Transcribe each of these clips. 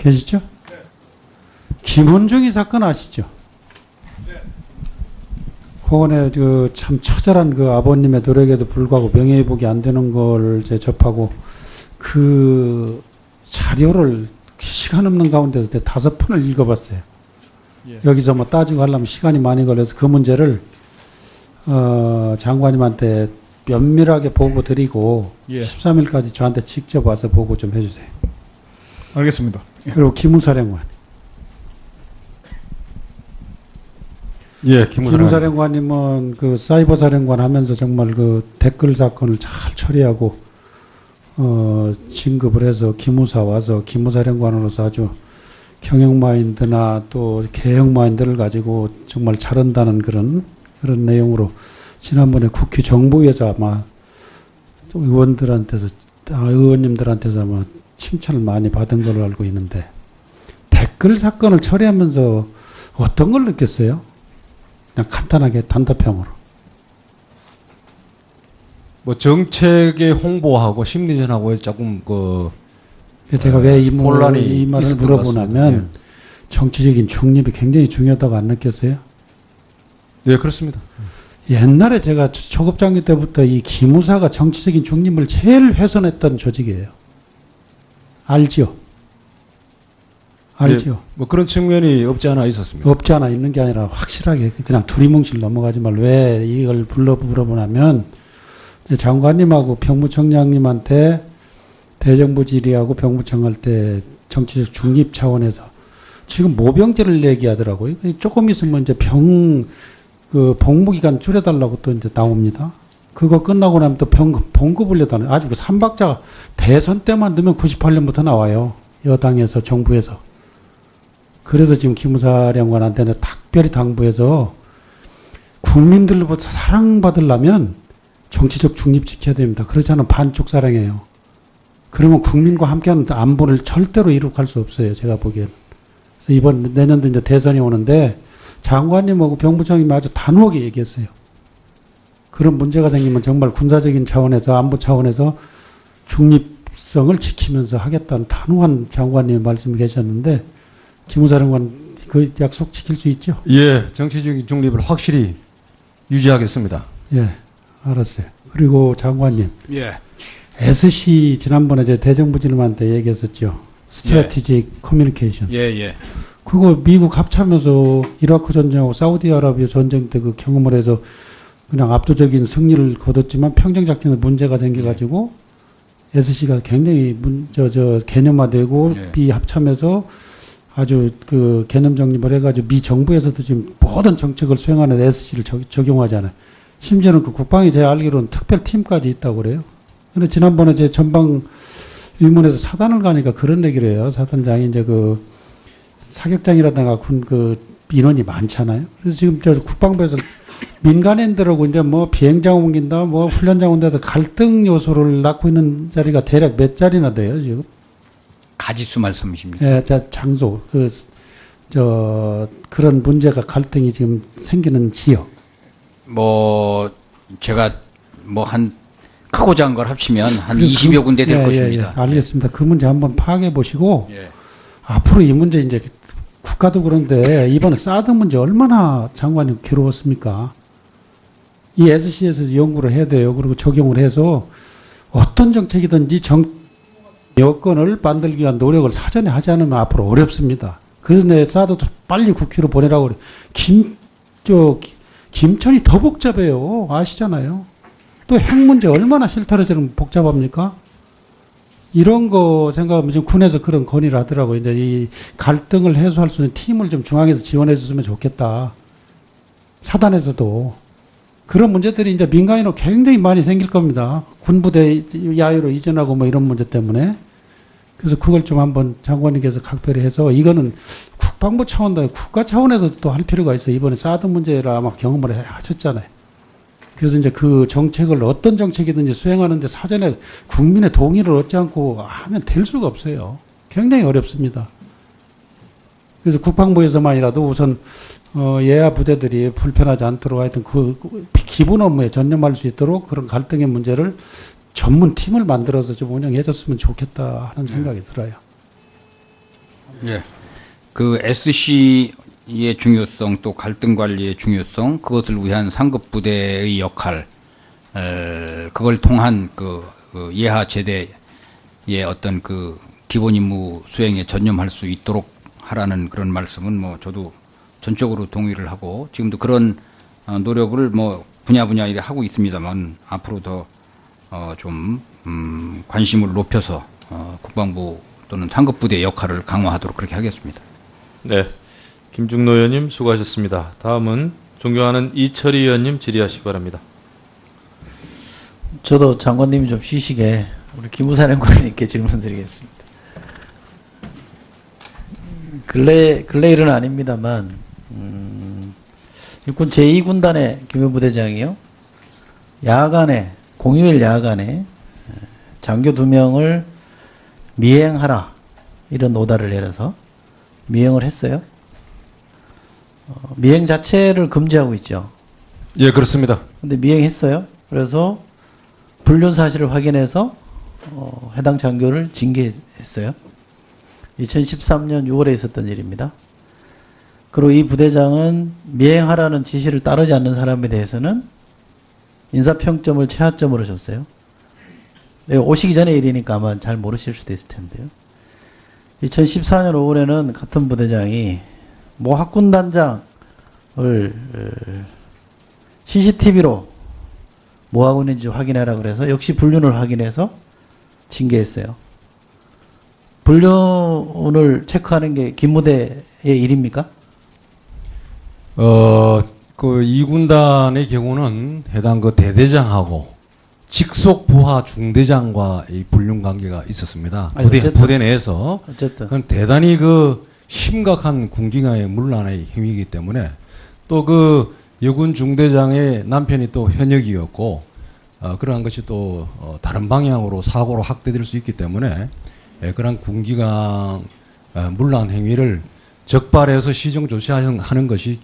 계시죠? 네. 김원중이 사건 아시죠? 네. 그거에 참 처절한 그 아버님의 노력에도 불구하고 명예회복이 안 되는 걸 이제 접하고 그 자료를 시간 없는 가운데서 5편을 읽어봤어요. 예. 여기서 뭐 따지고 하려면 시간이 많이 걸려서 그 문제를 장관님한테 면밀하게 보고 드리고 예. 13일까지 저한테 직접 와서 보고 좀 해주세요. 알겠습니다. 그리고 기무사령관. 예, 기무사령관님은 그 사이버 사령관 하면서 정말 그 댓글 사건을 잘 처리하고 진급을 해서 기무사 와서 기무사령관으로서 아주 경영 마인드나 또 개혁 마인드를 가지고 정말 잘한다는 그런 내용으로 지난번에 국회 정부에서 아마 의원님들한테서 아마 칭찬을 많이 받은 걸로 알고 있는데 댓글 사건을 처리하면서 어떤 걸 느꼈어요? 그냥 간단하게 단답형으로. 뭐 정책의 홍보하고 심리전하고 조금 제가 왜 이 말을 물어보냐면 정치적인 중립이 굉장히 중요하다고 안 느꼈어요? 네, 그렇습니다. 옛날에 제가 초급장교 때부터 이 기무사가 정치적인 중립을 제일 훼손했던 조직이에요. 알죠? 알죠? 네, 뭐 그런 측면이 없지 않아 있었습니다. 없지 않아 있는 게 아니라 확실하게 그냥 두리뭉실 넘어가지 말고 왜 이걸 물어보냐면 장관님하고 병무청장님한테 대정부 질의하고 병무청 할 때 정치적 중립 차원에서 지금 모병제를 얘기하더라고요. 조금 있으면 이제 복무기간 줄여달라고 또 이제 나옵니다. 그거 끝나고 나면 또 봉급 올려달라고. 아주 그 3박자가 대선 때만 넣으면 98년부터 나와요. 여당에서, 정부에서. 그래서 지금 기무사령관한테는 특별히 당부해서 국민들로부터 사랑받으려면 정치적 중립 지켜야 됩니다. 그렇지 않으면 반쪽 사랑해요. 그러면 국민과 함께하는 안보를 절대로 이룩할 수 없어요. 제가 보기에는. 그래서 내년도 이제 대선이 오는데 장관님하고 병무청님이 아주 단호하게 얘기했어요. 그런 문제가 생기면 정말 군사적인 차원에서 안보 차원에서 중립성을 지키면서 하겠다는 단호한 장관님의 말씀이 계셨는데 기무사령관 그 약속 지킬 수 있죠? 예, 정치적인 중립을 확실히 유지하겠습니다. 예, 알았어요. 그리고 장관님. 예. SC 지난번에 제 대정부진님한테 얘기했었죠. 스트래티직 커뮤니케이션. 예. 그거 미국 합참에서 이라크 전쟁하고 사우디아라비아 전쟁 때 그 경험을 해서 그냥 압도적인 승리를 거뒀지만 평정작전에 문제가 생겨가지고 SC가 굉장히 개념화되고 비합참에서 아주 그 개념 정립을 해가지고 미 정부에서도 지금 모든 정책을 수행하는 SC를 적용하잖아요. 심지어는 그 국방이 제가 알기로는 특별팀까지 있다고 그래요. 근데 지난번에 제 전방 의문에서 사단을 가니까 그런 얘기를 해요. 사단장이 이제 그 사격장이라든가 그 인원이 많잖아요. 그래서 지금 저 국방부에서 민간인들하고 이제 뭐 비행장 옮긴다, 뭐 훈련장 옮긴다, 갈등 요소를 낳고 있는 자리가 대략 몇 자리나 돼요, 지금? 가지수 말씀이십니까? 예, 장소, 그런 문제가 갈등이 지금 생기는 지역. 제가 크고 작은 걸 합치면 한 20여 군데 될 것입니다. 알겠습니다. 그 문제 한번 파악해 보시고, 앞으로 이 문제 이제 국가도 그런데 이번에 사드 문제 얼마나 장관님 괴로웠습니까? 이 SC에서 연구를 해야 돼요. 그리고 적용을 해서 어떤 정책이든지 여건을 만들기 위한 노력을 사전에 하지 않으면 앞으로 어렵습니다. 그래서 내 사드도 빨리 국회로 보내라고 그래. 김천이 더 복잡해요. 아시잖아요. 또 핵 문제 얼마나 실타래 저는 복잡합니까? 이런 거 생각하면 지금 군에서 그런 건의를 하더라고요. 이제 이 갈등을 해소할 수 있는 팀을 좀 중앙에서 지원해 줬으면 좋겠다. 사단에서도. 그런 문제들이 이제 민간인으로 굉장히 많이 생길 겁니다. 군부대 야유로 이전하고 뭐 이런 문제 때문에. 그래서 그걸 좀 한번 장관님께서 각별히 해서 이거는 국방부 차원도 국가 차원에서 또 할 필요가 있어요. 이번에 사드 문제를 아마 경험을 하셨잖아요. 그래서 이제 그 정책을 어떤 정책이든지 수행하는데 사전에 국민의 동의를 얻지 않고 하면 될 수가 없어요. 굉장히 어렵습니다. 그래서 국방부에서만이라도 우선 예하 부대들이 불편하지 않도록 하여튼 그 기본 업무에 전념할 수 있도록 그런 갈등의 문제를 전문 팀을 만들어서 좀 운영해 줬으면 좋겠다 하는 생각이 들어요. 예. 그 SC의 중요성 또 갈등 관리의 중요성 그것을 위한 상급 부대의 역할 그걸 통한 그 예하 제대의 어떤 그 기본 임무 수행에 전념할 수 있도록 하라는 그런 말씀은 뭐 저도 전적으로 동의를 하고 지금도 그런 노력을 뭐 분야에 하고 있습니다만 앞으로 더 좀 관심을 높여서 국방부 또는 상급 부대의 역할을 강화하도록 그렇게 하겠습니다. 네, 김중노 의원님 수고하셨습니다. 다음은 존경하는 이철희 의원님 질의하시기 바랍니다. 저도 장관님이 좀 쉬시게 우리 기무사령관님께 질문드리겠습니다. 근래 일은 아닙니다만 육군 제2군단의 기무부대장이요 야간에 공휴일 야간에 장교 2명을 미행하라 이런 오다를 내려서 미행을 했어요. 미행 자체를 금지하고 있죠. 예, 그렇습니다. 근데 미행했어요. 그래서 불륜 사실을 확인해서 해당 장교를 징계했어요. 2013년 6월에 있었던 일입니다. 그리고 이 부대장은 미행하라는 지시를 따르지 않는 사람에 대해서는 인사평점을 최하점으로 줬어요. 오시기 전에 일이니까 아마 잘 모르실 수도 있을 텐데요. 2014년 5월에는 같은 부대장이 모 학군단장을 CCTV로 뭐 하고 있는지 확인해라 그래서 역시 불륜을 확인해서 징계했어요. 불륜을 체크하는 게 기무대의 일입니까? 그 2군단의 경우는 해당 그 대대장하고 직속 부하 중대장과 이 불륜 관계가 있었습니다. 아니, 부대 내에서. 어쨌든. 그건 대단히 그 심각한 군기관의 문란의 행위이기 때문에 또 그 여군 중대장의 남편이 또 현역이었고 그러한 것이 또 다른 방향으로 사고로 확대될 수 있기 때문에 그런 군기관 문란 행위를 적발해서 시정 조치하는 것이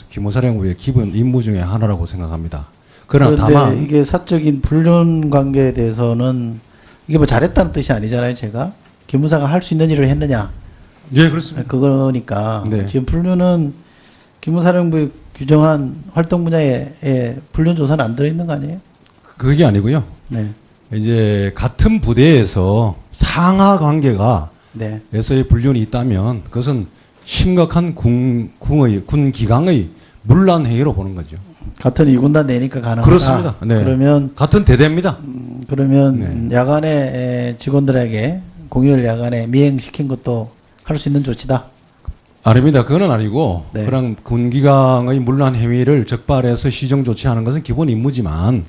기무사령부의 기본 임무 중에 하나라고 생각합니다. 그러나 그런데 다만 이게 사적인 불륜 관계에 대해서는 이게 뭐 잘했다는 뜻이 아니잖아요. 제가 기무사가 할 수 있는 일을 했느냐 예, 그렇습니다. 그거니까 네. 지금 불륜은 기무사령부에 규정한 활동 분야에 불륜 조사는 안 들어있는 거 아니에요? 그게 아니고요. 네. 이제 같은 부대에서 상하 관계가 네. 에서의 불륜이 있다면 그것은 심각한 군 기강의 문란 행위로 보는 거죠. 같은 2군단 내니까 가능하다. 그렇습니다. 네. 그러면 같은 대대입니다. 네. 야간에 직원들에게 공휴일 야간에 미행시킨 것도 할 수 있는 조치다. 아닙니다. 그거는 아니고 네. 그런 군기강의 문란 행위를 적발해서 시정 조치하는 것은 기본 임무지만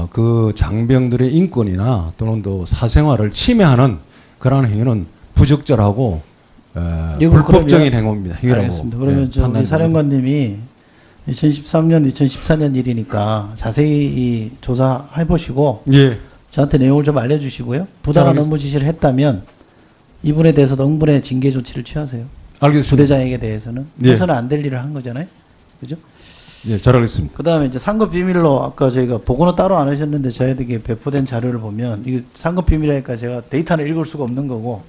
그 장병들의 인권이나 또는 또 사생활을 침해하는 그러한 행위는 부적절하고 불법적인 행위라고. 알겠습니다. 그러면 저 우리 판단됩니다. 사령관님이 2013년, 2014년 일이니까 자세히 조사해 보시고 예, 저한테 내용을 좀 알려주시고요. 부당한 업무 지시를 했다면 이분에 대해서도 응분의 징계 조치를 취하세요. 알겠습니다. 부대장에게 대해서는 예. 해서는 안 될 일을 한 거잖아요. 그죠? 예, 잘 알겠습니다. 그 다음에 이제 상급 비밀로 아까 저희가 보고는 따로 안 하셨는데 저희에게 배포된 자료를 보면 이게 상급 비밀이니까 제가 데이터는 읽을 수가 없는 거고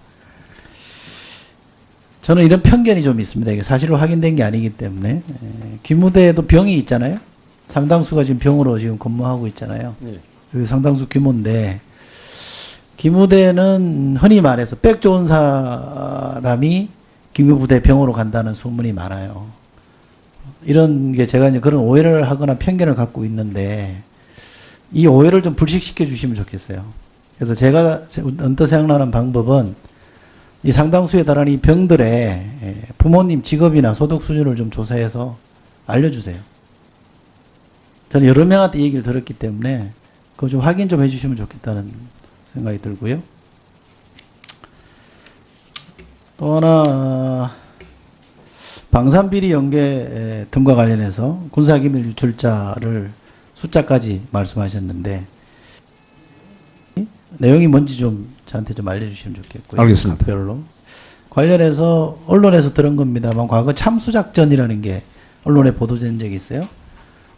저는 이런 편견이 좀 있습니다. 이게 사실로 확인된 게 아니기 때문에 기무대에도 병이 있잖아요. 상당수가 지금 병으로 지금 근무하고 있잖아요. 예. 그리고 상당수 규모인데 기무대는 흔히 말해서 백 좋은 사람이 기무부대 병으로 간다는 소문이 많아요. 이런 게 제가 이제 그런 오해를 하거나 편견을 갖고 있는데 이 오해를 좀 불식시켜 주시면 좋겠어요. 그래서 제가 언뜻 생각나는 방법은 이 상당수에 달하는 이 병들의 부모님 직업이나 소득 수준을 좀 조사해서 알려주세요. 저는 여러 명한테 얘기를 들었기 때문에 그거 좀 확인 좀 해주시면 좋겠다는 생각이 들고요. 또 하나 방산비리 연계 등과 관련해서 군사기밀 유출자를 숫자까지 말씀하셨는데 내용이 뭔지 좀 저한테 좀 알려주시면 좋겠고요. 알겠습니다. 각별로 관련해서 언론에서 들은 겁니다만 과거 참수작전이라는 게 언론에 보도된 적이 있어요.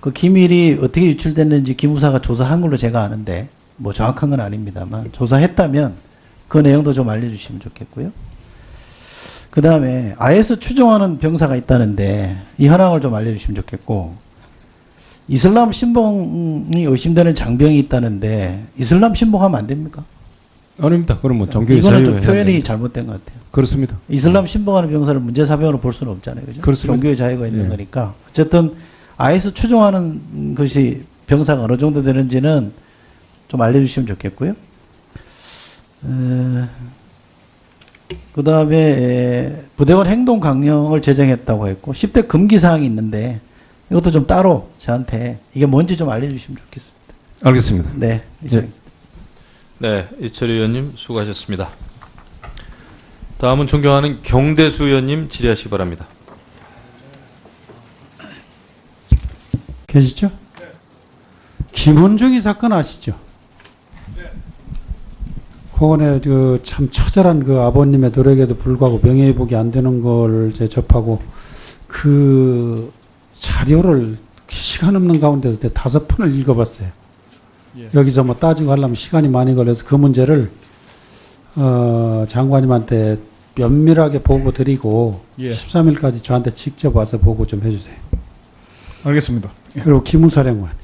그 기밀이 어떻게 유출됐는지 기무사가 조사한 걸로 제가 아는데 뭐 정확한 건 아닙니다만 조사했다면 그 내용도 좀 알려주시면 좋겠고요. 그 다음에 IS 추종하는 병사가 있다는데 이 현황을 좀 알려주시면 좋겠고, 이슬람 신봉이 의심되는 장병이 있다는데 이슬람 신봉하면 안 됩니까? 아닙니다. 그럼 뭐 종교의 이거는 자유에 좀 표현이 해당됩니다. 잘못된 것 같아요. 그렇습니다. 이슬람 신봉하는 병사를 문제사병으로 볼 수는 없잖아요. 그죠? 그렇습니다. 종교의 자유가 있는 예. 거니까. 어쨌든 IS 추종하는 것이 병사가 어느 정도 되는지는 좀 알려주시면 좋겠고요. 그 다음에 부대원 행동 강령을 제정했다고 했고 10대 금기 사항이 있는데 이것도 좀 따로 저한테 이게 뭔지 좀 알려주시면 좋겠습니다. 알겠습니다. 네, 이상입니다. 네, 이철희 의원님 수고하셨습니다. 다음은 존경하는 경대수 의원님 질의하시기 바랍니다. 계시죠? 김원중이 사건 아시죠? 그거에 그참 처절한 그 아버님의 노력에도 불구하고 명예회복이 안 되는 걸 이제 접하고 그 자료를 시간 없는 가운데서 5편을 읽어봤어요. 여기서 뭐 따지고 하려면 시간이 많이 걸려서 그 문제를 장관님한테 면밀하게 보고 드리고 13일까지 저한테 직접 와서 보고 좀 해주세요. 알겠습니다. 그리고 기무사령관.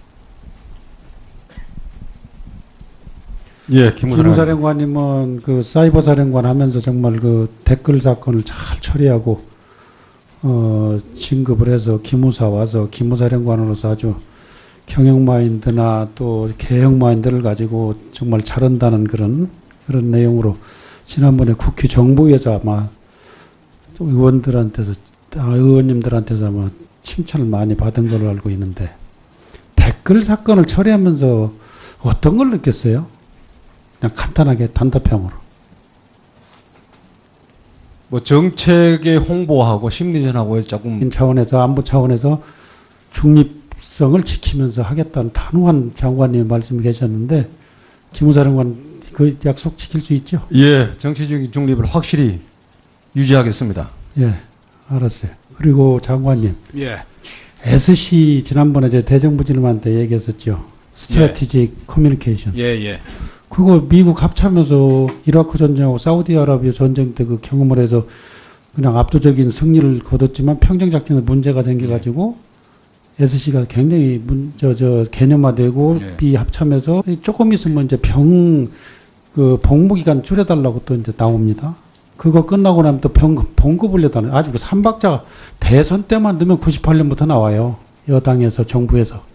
예, 김무사령. 기무사령관님은 그 사이버 사령관 하면서 정말 그 댓글 사건을 잘 처리하고 진급을 해서 기무사 와서 기무사령관으로서 아주 경영 마인드나 또 개혁 마인드를 가지고 정말 잘한다는 그런 내용으로 지난번에 국회 정보위에서 아마 의원님들한테서 아마 칭찬을 많이 받은 걸로 알고 있는데 댓글 사건을 처리하면서 어떤 걸 느꼈어요? 그냥 간단하게 단답형으로. 뭐 정책의 홍보하고 심리전하고 조금 차원에서 안보 차원에서 중립성을 지키면서 하겠다는 단호한 장관님의 말씀이 계셨는데 기무사령관 그 약속 지킬 수 있죠? 예, 정치적인 중립을 확실히 유지하겠습니다. 예, 알았어요. 그리고 장관님, 예. SC 지난번에 제 대정부진님한테 얘기했었죠. 스트래티직 커뮤니케이션. 예, 예. 그거 미국 합참에서 이라크 전쟁하고 사우디아라비아 전쟁 때 그 경험을 해서 그냥 압도적인 승리를 거뒀지만 평정작전에 문제가 생겨가지고 SC가 굉장히 개념화되고 예. 비합참에서 조금 있으면 이제 복무기간 줄여달라고 또 이제 나옵니다. 그거 끝나고 나면 또 봉급을 내다는 아주 그 3박자가 대선 때만 넣으면 98년부터 나와요. 여당에서 정부에서.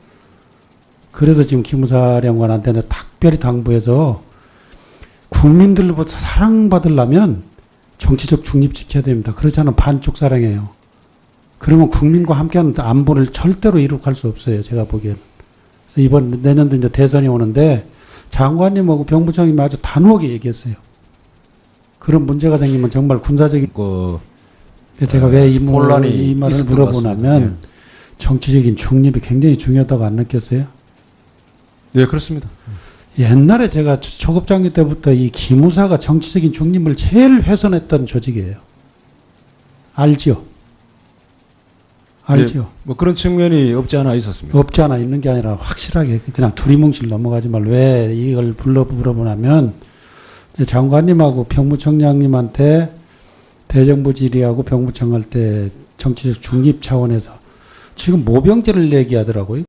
그래서 지금 기무사령관한테는 특별히 당부해서 국민들로부터 사랑받으려면 정치적 중립 지켜야 됩니다. 그렇지 않으면 반쪽 사랑해요. 그러면 국민과 함께하는 안보를 절대로 이룩할 수 없어요. 제가 보기에는. 그래서 이번 내년도 이제 대선이 오는데 장관님하고 병부장님이 아주 단호하게 얘기했어요. 그런 문제가 생기면 정말 군사적인 제가 왜 이 혼란이 말을 있었던 것 물어보냐면 같습니다. 정치적인 중립이 굉장히 중요하다고 안 느꼈어요? 네, 그렇습니다. 옛날에 제가 초급장교 때부터 이 기무사가 정치적인 중립을 제일 훼손했던 조직이에요. 알지요? 알지요? 네, 뭐 그런 측면이 없지 않아 있었습니다. 없지 않아 있는 게 아니라 확실하게 그냥 두리뭉실 넘어가지 말고 왜 이걸 물어보냐면 장관님하고 병무청장님한테 대정부 질의하고 병무청 할 때 정치적 중립 차원에서 지금 모병제를 얘기하더라고요.